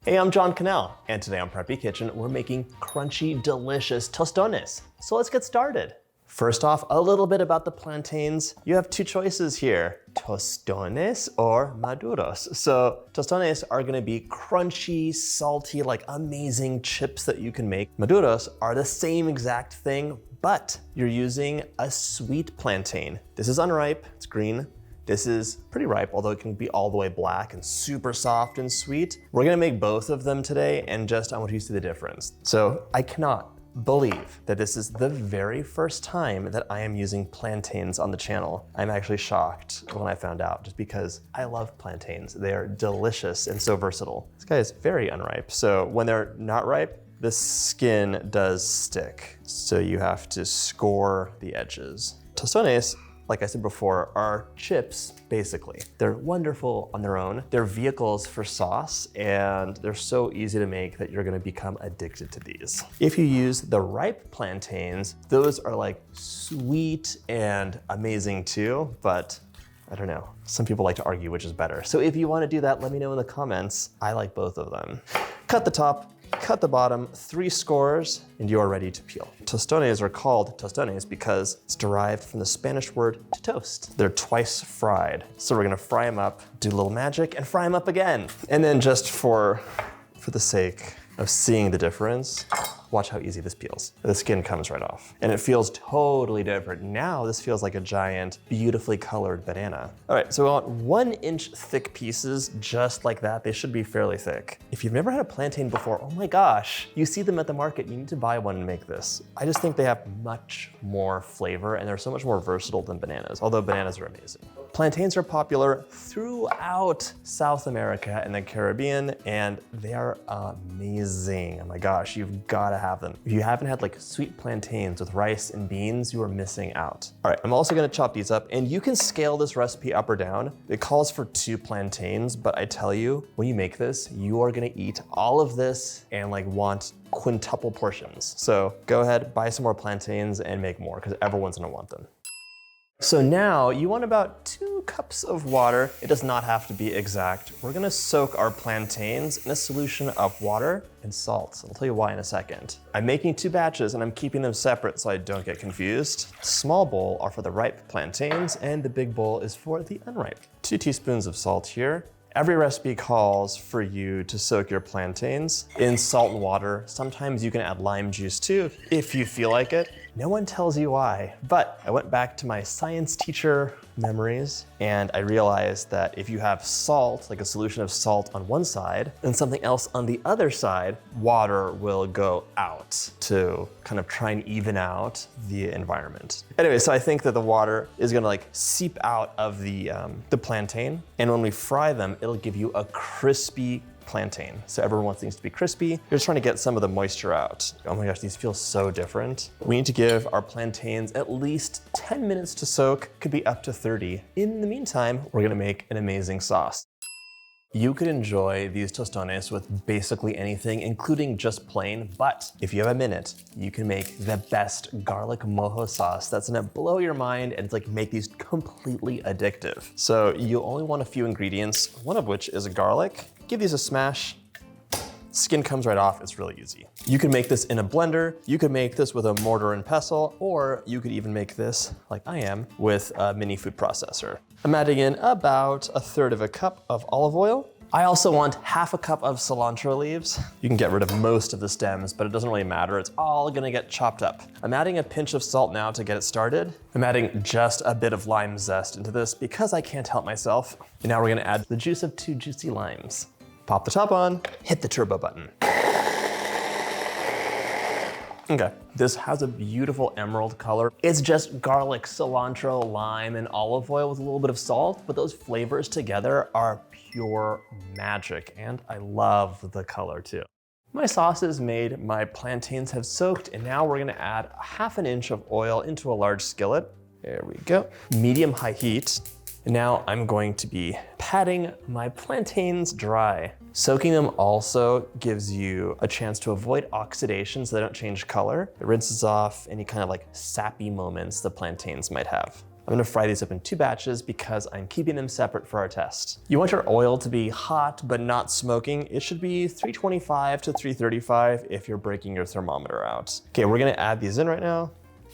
Hey, I'm John Cannell, and today on Preppy Kitchen, we're making crunchy, delicious tostones. So let's get started. First off, a little bit about the plantains. You have two choices here, tostones or maduros. So tostones are gonna be crunchy, salty, like amazing chips that you can make. Maduros are the same exact thing, but you're using a sweet plantain. This is unripe, it's green. This is pretty ripe, although it can be all the way black and super soft and sweet. We're gonna make both of them today, and I want you to see the difference. So I cannot believe that this is the very first time that I am using plantains on the channel. I'm actually shocked when I found out, just because I love plantains. They are delicious and so versatile. This guy is very unripe, so when they're not ripe, the skin does stick. So you have to score the edges. Tostones, like I said before, are chips, basically. They're wonderful on their own. They're vehicles for sauce, and they're so easy to make that you're gonna become addicted to these. If you use the ripe plantains, those are like sweet and amazing too, but I don't know. Some people like to argue which is better. So if you wanna do that, let me know in the comments. I like both of them. Cut the top, cut the bottom, 3 scores, and you are ready to peel. Tostones are called tostones because it's derived from the Spanish word to toast. They're twice fried. So we're gonna fry them up, do a little magic, and fry them up again. And then just for the sake of seeing the difference, watch how easy this peels. The skin comes right off. And it feels totally different. Now this feels like a giant, beautifully colored banana. All right, so we want 1-inch thick pieces, just like that. They should be fairly thick. If you've never had a plantain before, oh my gosh, you see them at the market, you need to buy one and make this. I just think they have much more flavor and they're so much more versatile than bananas, although bananas are amazing. Plantains are popular throughout South America and the Caribbean, and they are amazing. Oh my gosh, you've gotta have them. If you haven't had like sweet plantains with rice and beans, you are missing out. All right, I'm also gonna chop these up, and you can scale this recipe up or down. It calls for 2 plantains, but I tell you, when you make this, you are gonna eat all of this and like want quintuple portions. So go ahead, buy some more plantains and make more, because everyone's gonna want them. So now you want about 2 cups of water. It does not have to be exact. We're gonna soak our plantains in a solution of water and salt. I'll tell you why in a second. I'm making 2 batches and I'm keeping them separate so I don't get confused. The small bowl are for the ripe plantains and the big bowl is for the unripe. 2 teaspoons of salt here. Every recipe calls for you to soak your plantains in salt and water. Sometimes you can add lime juice too, if you feel like it. No one tells you why, but I went back to my science teacher memories and I realized that if you have salt, like a solution of salt on one side and something else on the other side, water will go out to kind of try and even out the environment. Anyway, so I think that the water is gonna like seep out of the plantain, and when we fry them, it'll give you a crispy plantain. So everyone wants things to be crispy. You're just trying to get some of the moisture out. Oh my gosh, these feel so different. We need to give our plantains at least 10 minutes to soak, could be up to 30. In the meantime, we're gonna make an amazing sauce. You could enjoy these tostones with basically anything, including just plain, but if you have a minute, you can make the best garlic mojo sauce that's gonna blow your mind and it's like make these completely addictive. So you only want a few ingredients, one of which is garlic. Give these a smash. Skin comes right off, it's really easy. You can make this in a blender, you could make this with a mortar and pestle, or you could even make this, like I am, with a mini food processor. I'm adding in about 1/3 cup of olive oil. I also want 1/2 cup of cilantro leaves. You can get rid of most of the stems, but it doesn't really matter. It's all gonna get chopped up. I'm adding a pinch of salt now to get it started. I'm adding just a bit of lime zest into this because I can't help myself. And now we're gonna add the juice of 2 juicy limes. Pop the top on, hit the turbo button. Okay, this has a beautiful emerald color. It's just garlic, cilantro, lime, and olive oil with a little bit of salt, but those flavors together are pure magic, and I love the color too. My sauce is made, my plantains have soaked, and now we're gonna add 1/2 inch of oil into a large skillet. There we go. Medium-high heat. And now I'm going to be patting my plantains dry. Soaking them also gives you a chance to avoid oxidation so they don't change color. It rinses off any kind of like sappy moments the plantains might have. I'm gonna fry these up in 2 batches because I'm keeping them separate for our test. You want your oil to be hot but not smoking. It should be 325 to 335 if you're breaking your thermometer out. Okay, we're gonna add these in right now.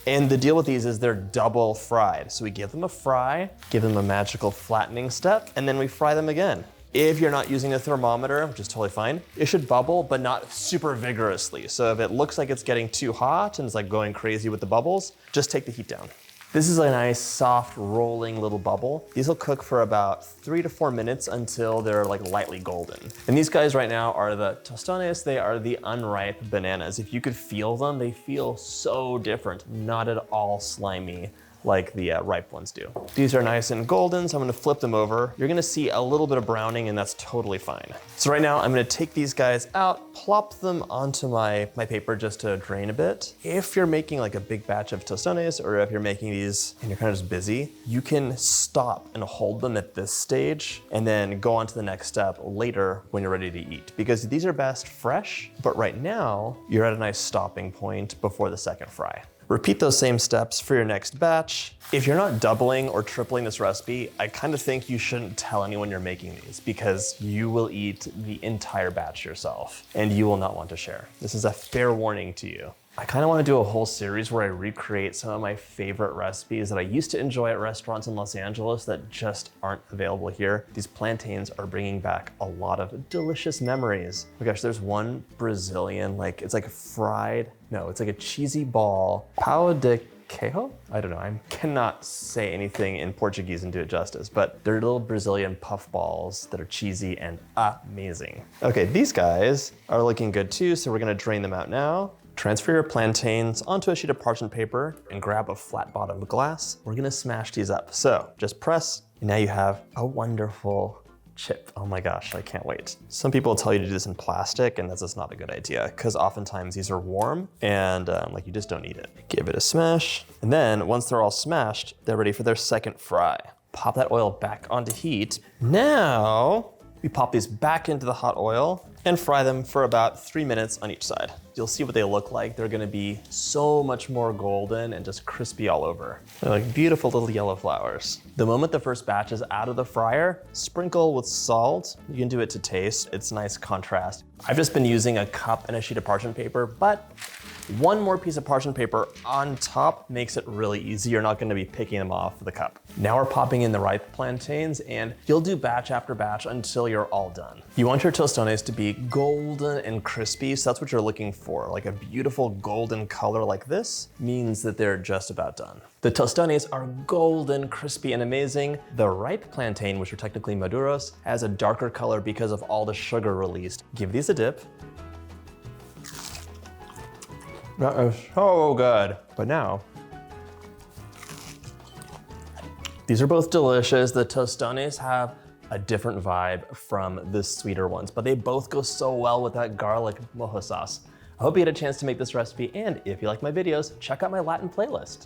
And the deal with these is they're double fried. So we give them a fry, give them a magical flattening step, and then we fry them again. If you're not using a thermometer, which is totally fine, it should bubble, but not super vigorously. So if it looks like it's getting too hot and it's like going crazy with the bubbles, just take the heat down. This is a nice, soft, rolling little bubble. These will cook for about 3 to 4 minutes until they're like lightly golden. And these guys right now are the Tostones. They are the unripe bananas. If you could feel them, they feel so different, not at all slimy like the ripe ones do. These are nice and golden, so I'm gonna flip them over. You're gonna see a little bit of browning and that's totally fine. So right now I'm gonna take these guys out, plop them onto my paper just to drain a bit. If you're making like a big batch of Tostones, or if you're making these and you're kind of just busy, you can stop and hold them at this stage and then go on to the next step later when you're ready to eat. Because these are best fresh, but right now you're at a nice stopping point before the second fry. Repeat those same steps for your next batch. If you're not doubling or tripling this recipe, I kind of think you shouldn't tell anyone you're making these because you will eat the entire batch yourself and you will not want to share. This is a fair warning to you. I kind of want to do a whole series where I recreate some of my favorite recipes that I used to enjoy at restaurants in Los Angeles that just aren't available here. These plantains are bringing back a lot of delicious memories. Oh my gosh, there's one Brazilian, it's like fried, no, it's like a cheesy ball, pão de queijo? I don't know, I cannot say anything in Portuguese and do it justice, but they're little Brazilian puff balls that are cheesy and amazing. Okay, these guys are looking good too, so we're gonna drain them out now. Transfer your plantains onto a sheet of parchment paper and grab a flat bottomed glass. We're gonna smash these up. So just press, and now you have a wonderful chip. Oh my gosh, I can't wait. Some people tell you to do this in plastic, and that's just not a good idea because oftentimes these are warm and you just don't need it. Give it a smash. And then once they're all smashed, they're ready for their second fry. Pop that oil back onto heat. Now, we pop these back into the hot oil and fry them for about 3 minutes on each side. You'll see what they look like. They're gonna be so much more golden and just crispy all over. They're like beautiful little yellow flowers. The moment the first batch is out of the fryer, sprinkle with salt. You can do it to taste. It's nice contrast. I've just been using a cup and a sheet of parchment paper, but one more piece of parchment paper on top makes it really easy. You're not gonna be picking them off the cup. Now we're popping in the ripe plantains, and you'll do batch after batch until you're all done. You want your tostones to be golden and crispy, so that's what you're looking for. Like a beautiful golden color like this means that they're just about done. The tostones are golden, crispy, and amazing. The ripe plantain, which are technically maduros, has a darker color because of all the sugar released. Give these a dip. That is so good. But now, these are both delicious. The tostones have a different vibe from the sweeter ones, but they both go so well with that garlic mojo sauce. I hope you had a chance to make this recipe, and if you like my videos, check out my Latin playlist.